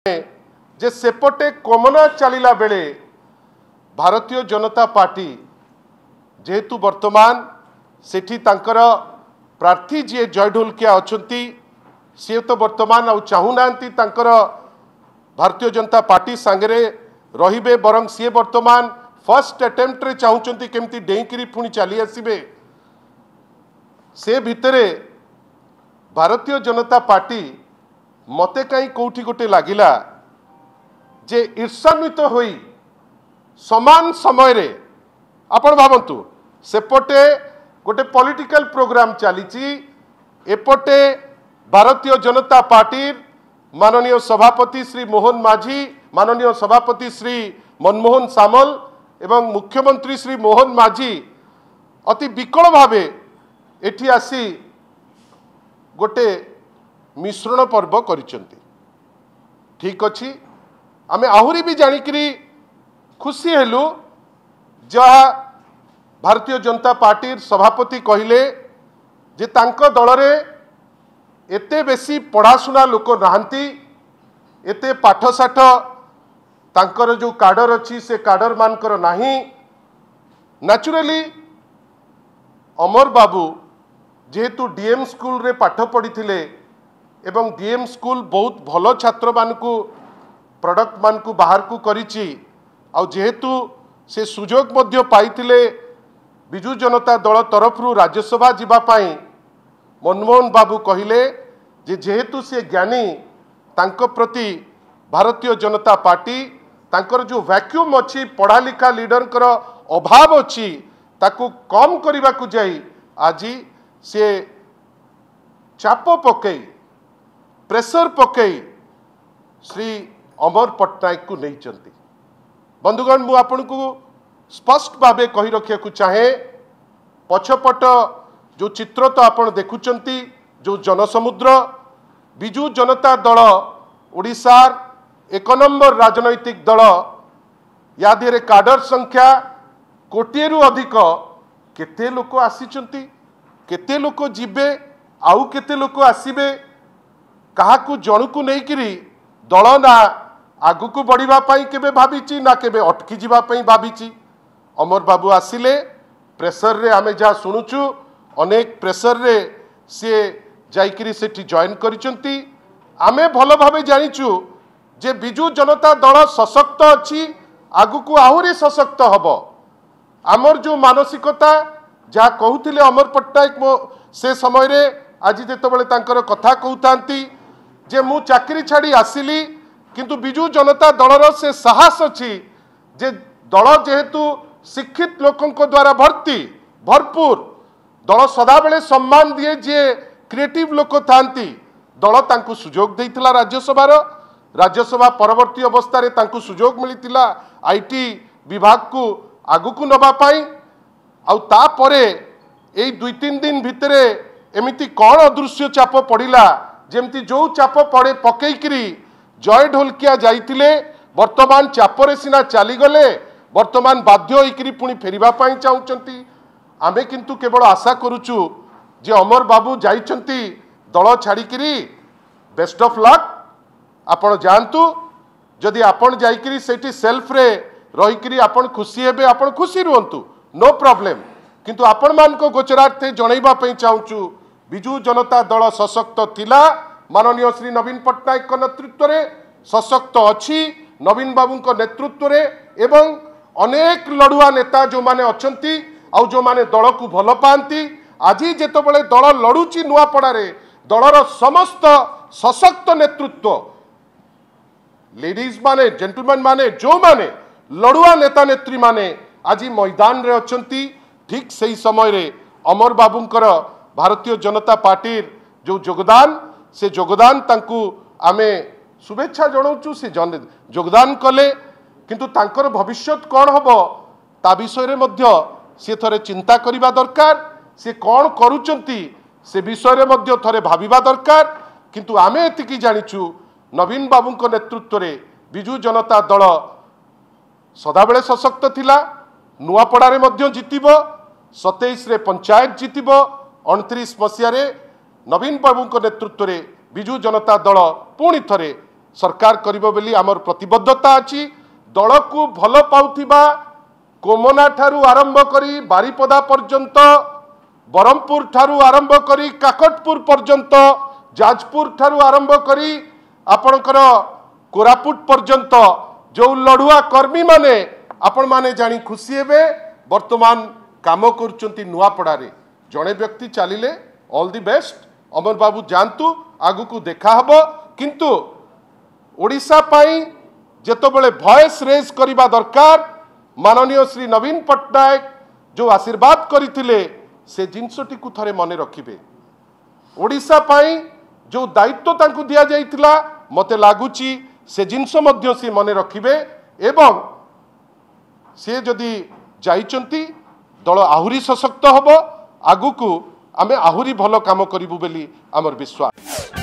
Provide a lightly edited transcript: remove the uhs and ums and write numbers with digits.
जे सेपटे कमना चलिला बेले भारतीय जनता पार्टी जेहेतु वर्तमान सेठी तांकर प्रार्थी जी जय ढोलकिया अच्छी सी तो वर्तमान आउ चाहूनांती तांकर भारतीय जनता पार्टी सांगरे रहिबे बरं सी वर्तमान फर्स्ट अटेम्प्ट रे चाहूचंती केमती डेईकरी पुणी चली आसीबे से भितरे भारतीय जनता पार्टी मते कहीं कोठी गोटे लागिला जे ईर्षान्वित होई समान समय रे आपण भावंतु सेपटे गोटे पॉलिटिकल प्रोग्राम चली एपटे भारतीय जनता पार्टी माननीय सभापति श्री मोहन माझी माननीय सभापति श्री मनमोहन सामल एवं मुख्यमंत्री श्री मोहन माझी अति विकल भावे एठी आसी गोटे मिश्रण पर्व करिसेंती। ठीक अच्छी आमे आहुरी भी जानिकरी खुशी हेलु जहा भारतीय जनता पार्टी सभापति कहले जे तांको दल रे एते बेसी पढ़ाशुना लोक नहांती एते पाठसाठ तांकर जो काडर अच्छी से काडर मानकर नाही। नेचुरली अमर बाबू जेहेतु डीएम स्कूल रे पाठ पढ़ी एवं डीएम स्कूल बहुत भल छात्र मानकु प्रोडक्ट मानकु बाहर को करिछि आउ जेहेतु से सुजोग मध्य पाइथिले बिजू जनता दल तरफ राज्यसभा जीवा पाई मनमोहन बाबू कहले जे जेहेतु से ज्ञानी तांको प्रति भारतीय जनता पार्टी तांकर जो वैक्यूम अच्छी पढ़ा लिखा लीडर कर अभाव अच्छी ताकू कम करने को जाई आज से चाप पकई प्रेशर पकई श्री अमर पट्टनायक को नहीं चलती। बंधुगण मु आपन को स्पष्ट भावे कही रखिया को चाहे पछपट जो चित्र तो आपण देखुचंती जो जनसमुद्र बिजू जनता दल ओडिशार एक नंबर राजनैतिक दल या देहरे काडर संख्या कोटिए रु अधिक केते लोक आसीचंती केते लोक जिबे आउ केते लोक आसीबे काहाकू जणुकू नहीं किरी दल ना आगु को बढ़िबा पाई केबे भाबीची ना केबे अटकी जिबा पाई भाबीची। अमर बाबू आसिले प्रेशर रे आमे जा सुनुचु अनेक प्रेशर रे से जाइकरी सेठी जॉइन करिसंती। आमे भल भावे जानिचु जे बिजू जनता दल सशक्त अच्छी आगु को आहुरी सशक्त हबो। आमर जो मानसिकता जहाँ कहूथिले अमर पट्टनायक से समय रे आज जेतबेले तांकर कथा कहूतांती जे मु चाकरी छाड़ी आसिली किंतु बिजू जनता दलर से साहस अच्छी जे दल जेहेतु शिक्षित लोकों द्वारा भरपूर दल सदाबेले सम्मान दिए जे क्रिएटिव लोक थांती दल तांकु सुजोग देइतिला राज्यसभा परवर्ती अवस्था रे तांकु सुजोग मिलितिला आईटी विभाग को आगु को नबा पाई आउ ता परे एई 2-3 दिन भितरे एमिति कौन अदृश्य चाप पड़िला जेमती जो चाप पड़े पकईकरी जय ढोलकिया जाइतिले वर्तमान चापरे सिना चली गले वर्तमान बाध्य होइकरी पुणी फेरिबा पाई चाहूचंती। आमे किंतु केवल आशा करूचु जे अमर बाबू जाइचंती दल छाड़िकरी बेस्ट ऑफ लक आपण जानतु जदि आपण जाइकरी सेठी सेल्फ रे रहिकरी आपण खुशी हेबे आपण खुशी रुहंतु नो प्रॉब्लम किंतु आपण मान को गोचरार्थे जणैबा पई चाहूचु बिजू जनता दल सशक्त थिला माननीय श्री नवीन पट्टनायक नेतृत्व रे सशक्त अच्छी नवीन बाबू नेतृत्व रे एवं अनेक लड़ुआ नेता जो माने अछंती आउ जो माने दल को भल पाती आज जेतबेले दल लड़ुची नुआपड़ा रे दलर समस्त सशक्त नेतृत्व लेडीज माने जेंटलमैन माने जो माने लड़ुआ नेता नेत्री माने आज मैदान रे अछंती। ठीक सही समय रे अमर बाबूंकर भारतीय जनता पार्टी जो योगदान से योगदान तांकु आमे शुभेच्छा जनाऊँ से योगदान कले किंतु तांकर भविष्यत कौन हम ता विषय रे मध्य से थरे चिंता करिबा दरकार से कौन करूचंती से विषय रे मध्य थरे भाबिबा दरकार किंतु आमे एतिकी जानिचु नवीन बाबू नेतृत्व रे बिजू जनता दल सदाबेले सशक्त थिला नुआपड़ा रे मध्य जितिबो 27 रे पंचायत जितिबो 29 मसीह रे नवीन बाबू नेतृत्व रे बिजू जनता दल पुणी थरे सरकार करिबो बोली आमर प्रतिबद्धता अछि। दल को भल पाउथिबा कोमना ठारू आरंभ करी बारिपदा पर्यंत, बरमपुर ठारू आरंभ करी काकटपुर पर्यंत, जाजपुर ठारू आरंभ करी आपणकर कोरापुट पर्यंत जो लड़ुआ कर्मी माने आपण माने जानी खुशी हेबे। वर्तमान काम करुचंती नुआपड़ारे जड़े व्यक्ति चलिले ऑल द बेस्ट। अमर बाबू जानतु आगु को देखा हबो, किंतु ओडिशा पाई जेतबेले वॉइस रेज करिबा दरकार माननीय श्री नवीन पट्टनायक जो आशीर्वाद करथिले से जिनसटी को थरे मने रखिबे। ओडिशा पाई जो दायित्व तांकु दिया जाइतिला मते लागुची से जिनस मध्य से मने रखिबे एवं से जदि जाइचंती दल आहुरी सशक्त हबो। आगु को आमे आहुरी भलो काम करिबु बेली आमर विश्वास।